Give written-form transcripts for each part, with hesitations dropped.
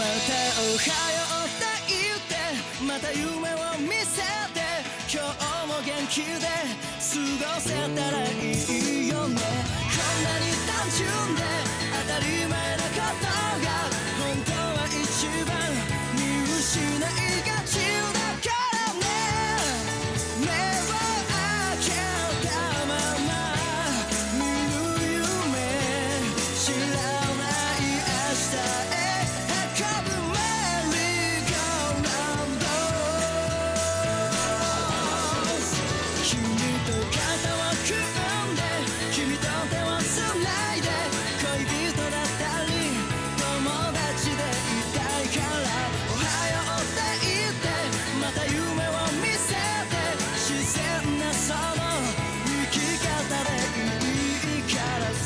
おはようって言ってまた夢を見せて今日も元気で過ごせたらいいよねこんなに単純で当たり前なことが本当は一番見失いがちだからね目を開けたまま見る夢知らない明日へ運ぶメリーゴーランド君と肩を組んで君と手をつないで恋人だったり友達でいたいからおはようって言ってまた夢を見せて自然なその生き方でいいからさ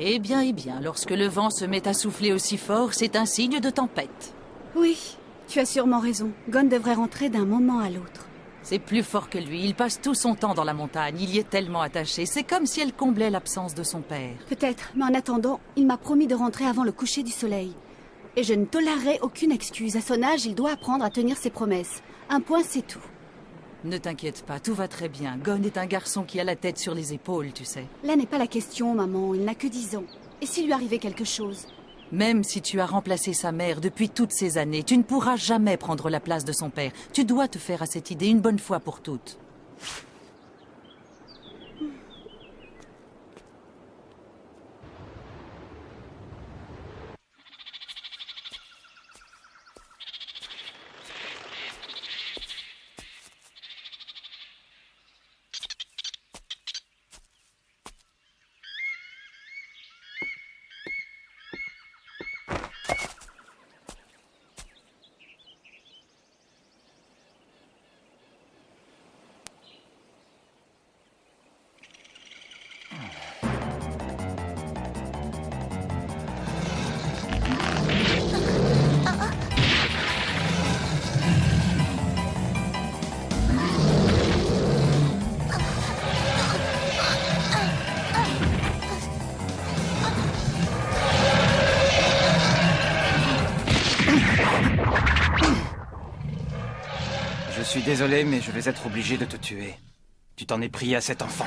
Eh bien, lorsque le vent se met à souffler aussi fort, c'est un signe de tempête. Oui, tu as sûrement raison. Gon devrait rentrer d'un moment à l'autre. C'est plus fort que lui, il passe tout son temps dans la montagne, il y est tellement attaché, c'est comme si elle comblait l'absence de son père. Peut-être, mais en attendant, il m'a promis de rentrer avant le coucher du soleil. Et je ne tolérerai aucune excuse. À son âge, il doit apprendre à tenir ses promesses. Un point, c'est tout. Ne t'inquiète pas, tout va très bien. Gon est un garçon qui a la tête sur les épaules, tu sais. Là n'est pas la question, maman. Il n'a que 10 ans. Et s'il lui arrivait quelque chose? Même si tu as remplacé sa mère depuis toutes ces années, tu ne pourras jamais prendre la place de son père. Tu dois te faire à cette idée une bonne fois pour toutes. Je suis désolé, mais je vais être obligé de te tuer. Tu t'en es pris à cet enfant.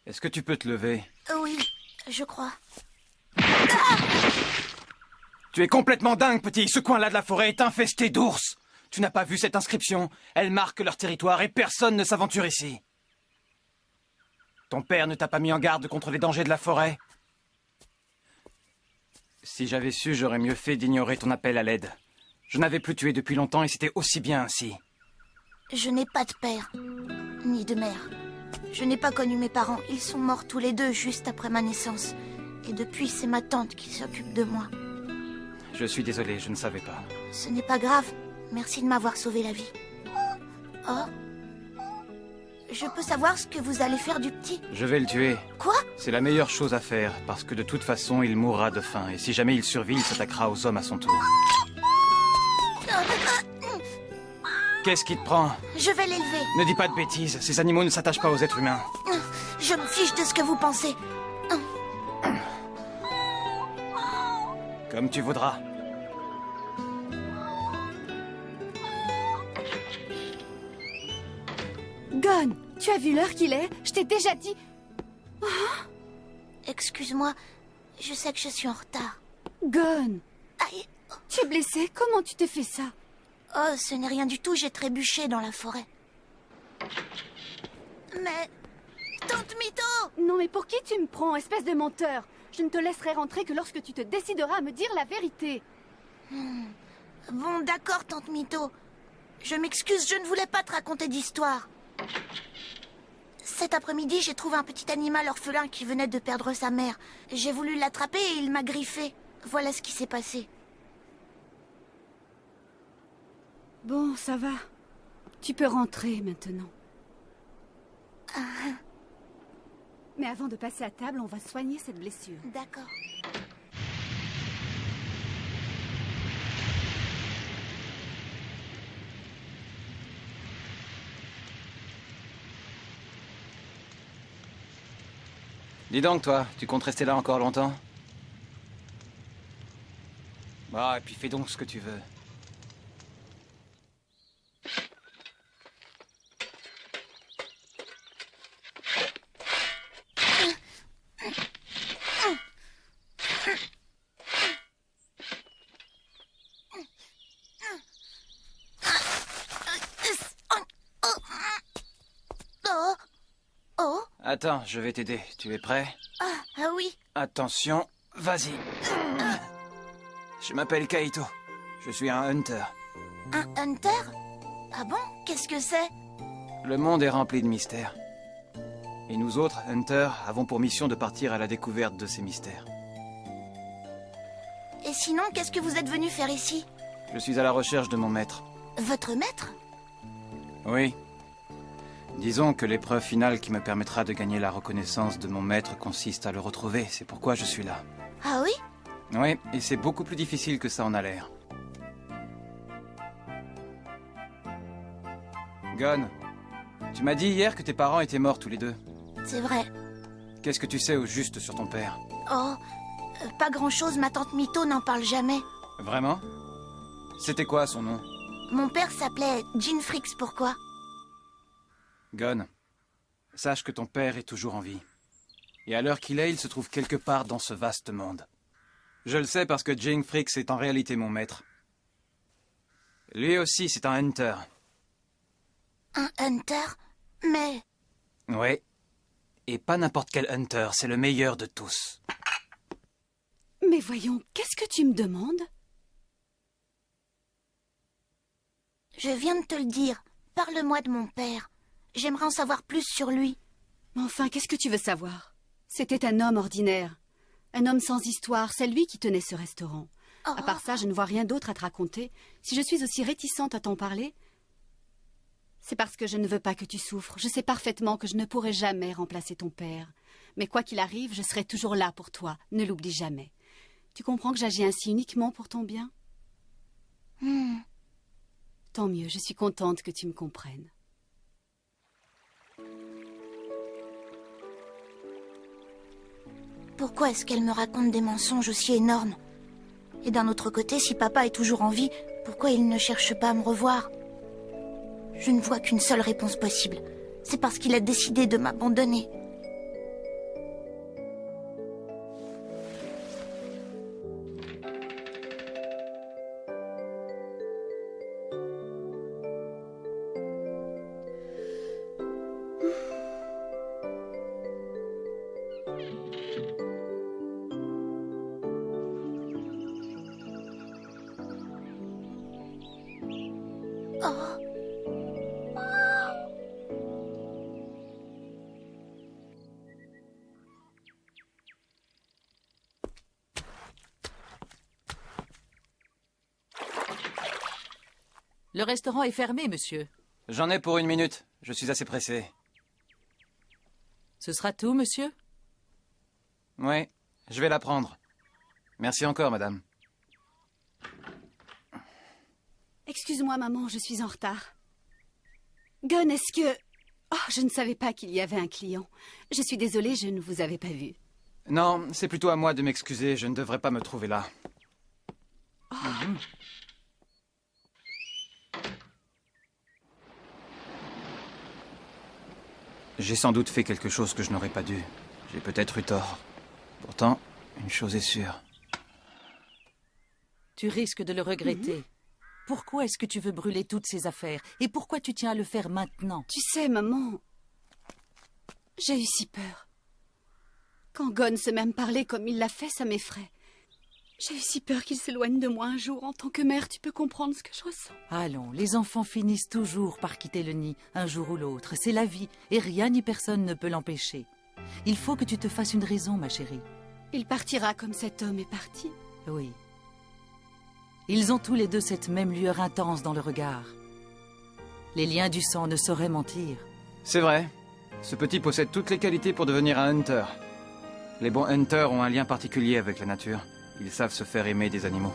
Est-ce que tu peux te lever? Oui, je crois. Tu es complètement dingue, petit. Ce coin-là de la forêt est infesté d'ours. Tu n'as pas vu cette inscription? Elle marque leur territoire et personne ne s'aventure ici. Ton père ne t'a pas mis en garde contre les dangers de la forêt? Si j'avais su, j'aurais mieux fait d'ignorer ton appel à l'aide. Je n'avais plus tué depuis longtemps et c'était aussi bien ainsi. Je n'ai pas de père, ni de mère. Je n'ai pas connu mes parents. Ils sont morts tous les deux juste après ma naissance. Et depuis, c'est ma tante qui s'occupe de moi. Je suis désolé, je ne savais pas. Ce n'est pas grave. Merci de m'avoir sauvé la vie. Oh. Je peux savoir ce que vous allez faire du petit? Je vais le tuer. Quoi? C'est la meilleure chose à faire, parce que de toute façon, il mourra de faim. Et si jamais il survit, il s'attaquera aux hommes à son tour. Qu'est-ce qui te prend? Je vais l'élever. Ne dis pas de bêtises, ces animaux ne s'attachent pas aux êtres humains. Je me fiche de ce que vous pensez. Comme tu voudras. Gon, tu as vu l'heure qu'il est? Je t'ai déjà dit... Excuse-moi, je sais que je suis en retard. Gon, Aïe. tu es blessé? Comment tu t'es fait ça? Oh, ce n'est rien du tout, j'ai trébuché dans la forêt. Mais... Tante Mito! Non mais pour qui tu me prends, espèce de menteur? Je ne te laisserai rentrer que lorsque tu te décideras à me dire la vérité. Bon, d'accord, Tante Mito. Je m'excuse, je ne voulais pas te raconter d'histoire. Cet après-midi, j'ai trouvé un petit animal orphelin qui venait de perdre sa mère. J'ai voulu l'attraper et il m'a griffé. Voilà ce qui s'est passé. Bon, ça va. Tu peux rentrer maintenant. Mais avant de passer à table, on va soigner cette blessure. D'accord. Dis donc, toi, tu comptes rester là encore longtemps? Bah, et puis fais donc ce que tu veux. Oh! Oh! Attends, je vais t'aider. Tu es prêt? Ah oui. Attention, vas-y. Je m'appelle Kaito. Je suis un hunter. Un hunter? Ah bon? Qu'est-ce que c'est? Le monde est rempli de mystères. Et nous autres, hunters, avons pour mission de partir à la découverte de ces mystères. Et sinon, qu'est-ce que vous êtes venu faire ici? Je suis à la recherche de mon maître. Votre maître? Oui. Disons que l'épreuve finale qui me permettra de gagner la reconnaissance de mon maître consiste à le retrouver. C'est pourquoi je suis là. Ah oui? Oui, et c'est beaucoup plus difficile que ça en a l'air. Gon, tu m'as dit hier que tes parents étaient morts tous les deux. C'est vrai. Qu'est-ce que tu sais au juste sur ton père? Oh, pas grand-chose, ma tante Mito n'en parle jamais. Vraiment? C'était quoi son nom? Mon père s'appelait Jean Frix, pourquoi? Gon, sache que ton père est toujours en vie. Et à l'heure qu'il est, il se trouve quelque part dans ce vaste monde. Je le sais parce que Jean Frix est en réalité mon maître. Lui aussi, c'est un hunter. Un hunter? Mais... Oui. Et pas n'importe quel hunter, c'est le meilleur de tous. Mais voyons, qu'est-ce que tu me demandes? Je viens de te le dire. Parle-moi de mon père. J'aimerais en savoir plus sur lui. Mais enfin, qu'est-ce que tu veux savoir? C'était un homme ordinaire. Un homme sans histoire, c'est lui qui tenait ce restaurant. Oh. À part ça, je ne vois rien d'autre à te raconter. Si je suis aussi réticente à t'en parler, c'est parce que je ne veux pas que tu souffres. Je sais parfaitement que je ne pourrai jamais remplacer ton père. Mais quoi qu'il arrive, je serai toujours là pour toi. Ne l'oublie jamais. Tu comprends que j'agis ainsi uniquement pour ton bien? Tant mieux, je suis contente que tu me comprennes. Pourquoi est-ce qu'elle me raconte des mensonges aussi énormes? Et d'un autre côté, si papa est toujours en vie, pourquoi il ne cherche pas à me revoir? Je ne vois qu'une seule réponse possible. C'est parce qu'il a décidé de m'abandonner. Le restaurant est fermé, monsieur. J'en ai pour 1 minute. Je suis assez pressé. Ce sera tout, monsieur? Oui, je vais la prendre. Merci encore, madame. Excuse-moi, maman, je suis en retard. Gunn, est-ce que... Oh, je ne savais pas qu'il y avait un client. Je suis désolée, je ne vous avais pas vu. Non, c'est plutôt à moi de m'excuser, je ne devrais pas me trouver là. J'ai sans doute fait quelque chose que je n'aurais pas dû. J'ai peut-être eu tort. Pourtant, une chose est sûre. Tu risques de le regretter. Pourquoi est-ce que tu veux brûler toutes ces affaires? Et pourquoi tu tiens à le faire maintenant? Tu sais, maman, j'ai eu si peur. Quand Gunn se met à me parler comme il l'a fait, ça m'effraie. J'ai eu si peur qu'il s'éloigne de moi un jour. En tant que mère, tu peux comprendre ce que je ressens. Allons, les enfants finissent toujours par quitter le nid, un jour ou l'autre. C'est la vie, et rien ni personne ne peut l'empêcher. Il faut que tu te fasses une raison, ma chérie. Il partira comme cet homme est parti. Oui. Ils ont tous les deux cette même lueur intense dans le regard. Les liens du sang ne sauraient mentir. C'est vrai. Ce petit possède toutes les qualités pour devenir un hunter. Les bons hunters ont un lien particulier avec la nature. Ils savent se faire aimer des animaux.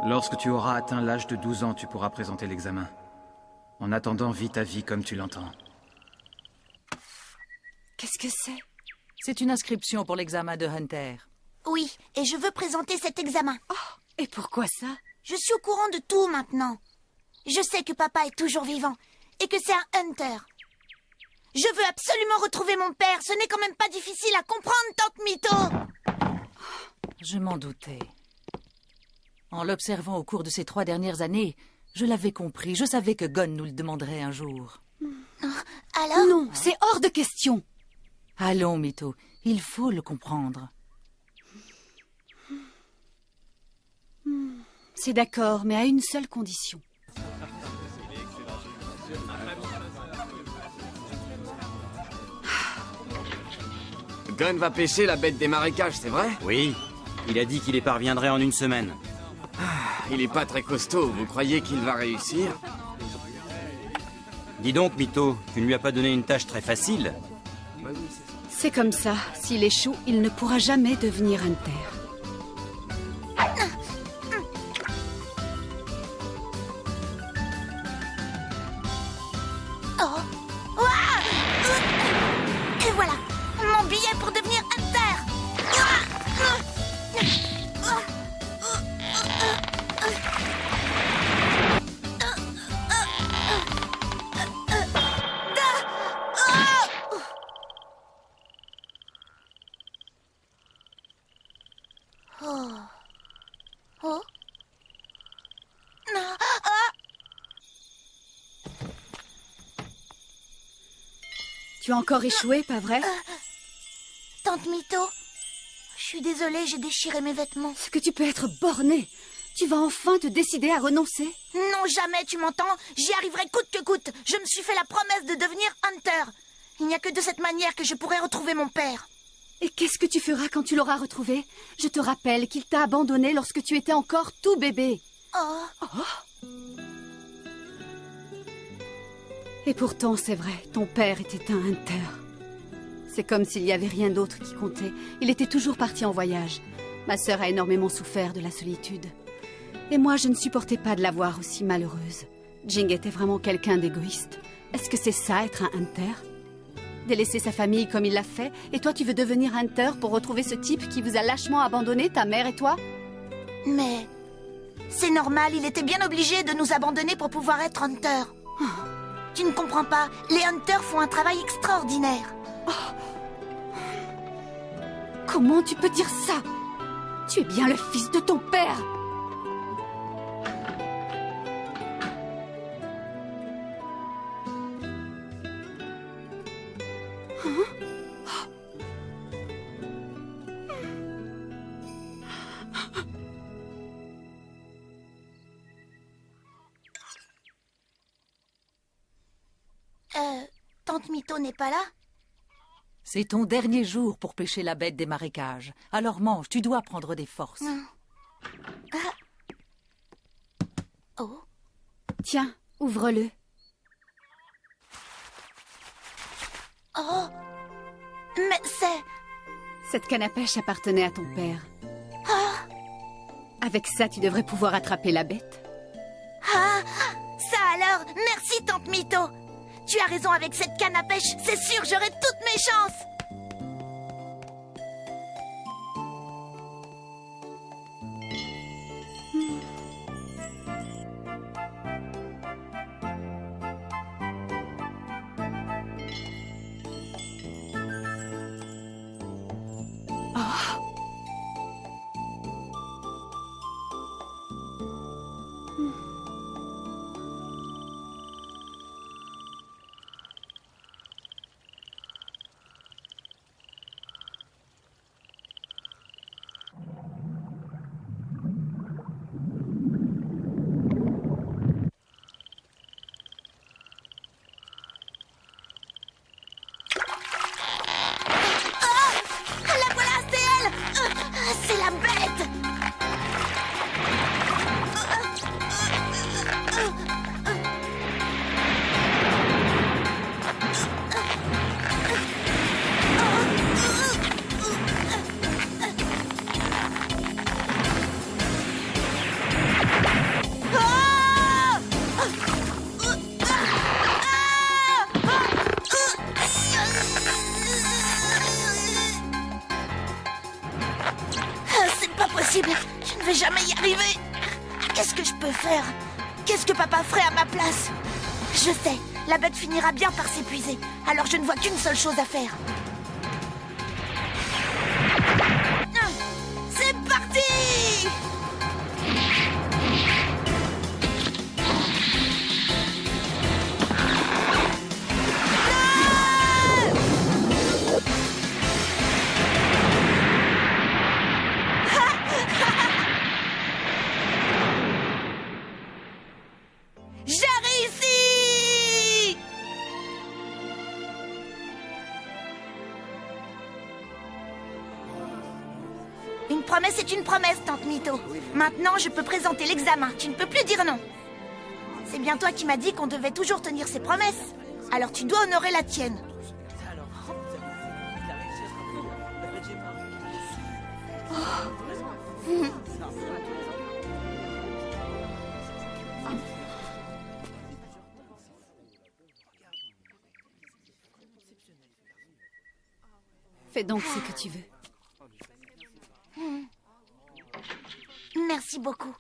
Lorsque tu auras atteint l'âge de 12 ans, tu pourras présenter l'examen. En attendant, vis ta vie comme tu l'entends. Qu'est-ce que c'est? C'est une inscription pour l'examen de Hunter. Oui, et je veux présenter cet examen. Et pourquoi ça? Je suis au courant de tout maintenant. Je sais que papa est toujours vivant et que c'est un hunter. Je veux absolument retrouver mon père. Ce n'est quand même pas difficile à comprendre, tante Mito. Je m'en doutais. En l'observant au cours de ces 3 dernières années, je l'avais compris. Je savais que Gunn nous le demanderait un jour. Alors? Non, c'est hors de question. Allons, Mito, il faut le comprendre. C'est d'accord, mais à une seule condition. Gunn va pêcher la bête des marécages, c'est vrai? Oui, il a dit qu'il y parviendrait en 1 semaine. Il est pas très costaud, vous croyez qu'il va réussir? Dis donc, Mito, tu ne lui as pas donné une tâche très facile? C'est comme ça. S'il échoue, il ne pourra jamais devenir hunter. Oh. Ouah. Et voilà, mon billet pour devenir hunter. Oh. Oh. Non. Ah. Tu as encore échoué, pas vrai? Tante Mito, je suis désolée, j'ai déchiré mes vêtements. Est-ce que tu peux être borné? Tu vas enfin te décider à renoncer? Non, jamais, tu m'entends? J'y arriverai coûte que coûte. Je me suis fait la promesse de devenir hunter. Il n'y a que de cette manière que je pourrai retrouver mon père. Et qu'est-ce que tu feras quand tu l'auras retrouvé? Je te rappelle qu'il t'a abandonné lorsque tu étais encore tout bébé. Oh. Et pourtant, c'est vrai, ton père était un hunter. C'est comme s'il n'y avait rien d'autre qui comptait. Il était toujours parti en voyage. Ma sœur a énormément souffert de la solitude. Et moi, je ne supportais pas de la voir aussi malheureuse. Jing était vraiment quelqu'un d'égoïste. Est-ce que c'est ça, être un hunter? Délaisser sa famille comme il l'a fait, et toi tu veux devenir hunter pour retrouver ce type qui vous a lâchement abandonné, ta mère et toi? Mais c'est normal, il était bien obligé de nous abandonner pour pouvoir être hunter. Tu ne comprends pas, les hunters font un travail extraordinaire. Comment tu peux dire ça? Tu es bien le fils de ton père! Tante Mito n'est pas là? C'est ton dernier jour pour pêcher la bête des marécages. Alors mange, tu dois prendre des forces. Oh. Tiens, ouvre-le. Oh. Mais c'est... Cette canne à pêche appartenait à ton père. Avec ça, tu devrais pouvoir attraper la bête. Ah, ça alors, merci Tante Mito. Tu as raison, avec cette canne à pêche, c'est sûr, j'aurai toutes mes chances. La voilà, c'est elle. C'est la bête. C'est pas possible. Je ne vais jamais y arriver. Qu'est-ce que je peux faire? Qu'est-ce que papa ferait à ma place? Je sais, la bête finira bien par s'épuiser. Alors je ne vois qu'une seule chose à faire. C'est parti! J'ai réussi! Une promesse est une promesse, Tante Mito. Maintenant, je peux présenter l'examen. Tu ne peux plus dire non. C'est bien toi qui m'as dit qu'on devait toujours tenir ses promesses. Alors tu dois honorer la tienne. Fais donc ce que tu veux. Merci beaucoup.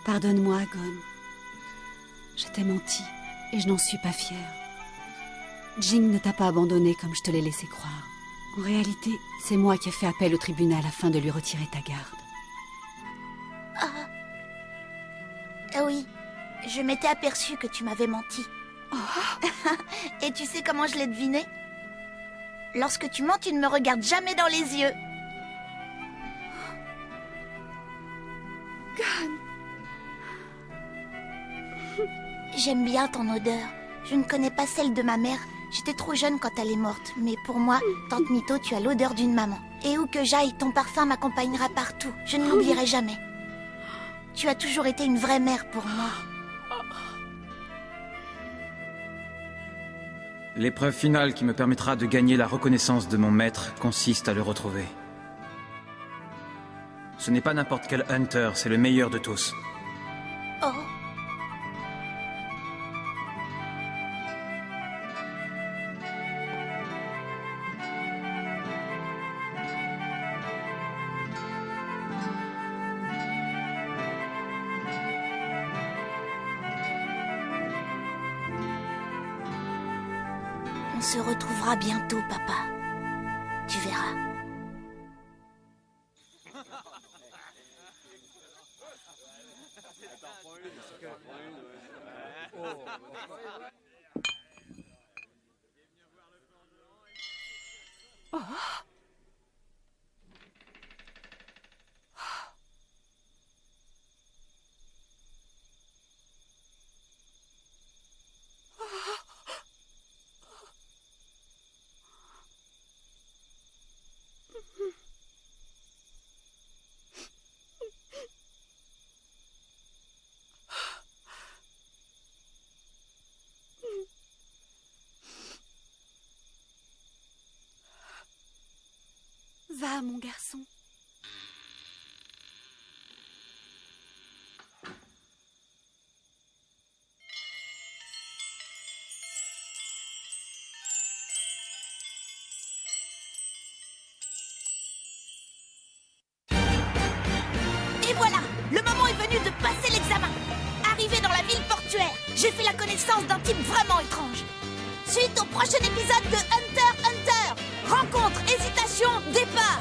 Pardonne-moi, Gon. Je t'ai menti et je n'en suis pas fière. Jing ne t'a pas abandonné comme je te l'ai laissé croire. En réalité, c'est moi qui ai fait appel au tribunal afin de lui retirer ta garde. Ah oui, je m'étais aperçue que tu m'avais menti. Et tu sais comment je l'ai deviné? Lorsque tu mens, tu ne me regardes jamais dans les yeux. J'aime bien ton odeur. Je ne connais pas celle de ma mère. J'étais trop jeune quand elle est morte. Mais pour moi, Tante Mito, tu as l'odeur d'une maman. Et où que j'aille, ton parfum m'accompagnera partout. Je ne l'oublierai jamais. Tu as toujours été une vraie mère pour moi. L'épreuve finale qui me permettra de gagner la reconnaissance de mon maître consiste à le retrouver. Ce n'est pas n'importe quel Hunter, c'est le meilleur de tous. Oh. On se retrouvera bientôt, papa. Tu verras. Va, mon garçon. Et voilà, le moment est venu de passer l'examen. Arrivé dans la ville portuaire, j'ai fait la connaissance d'un type vraiment étrange. Suite au prochain épisode de Hunter x Hunter. Rencontre, hésitation, départ.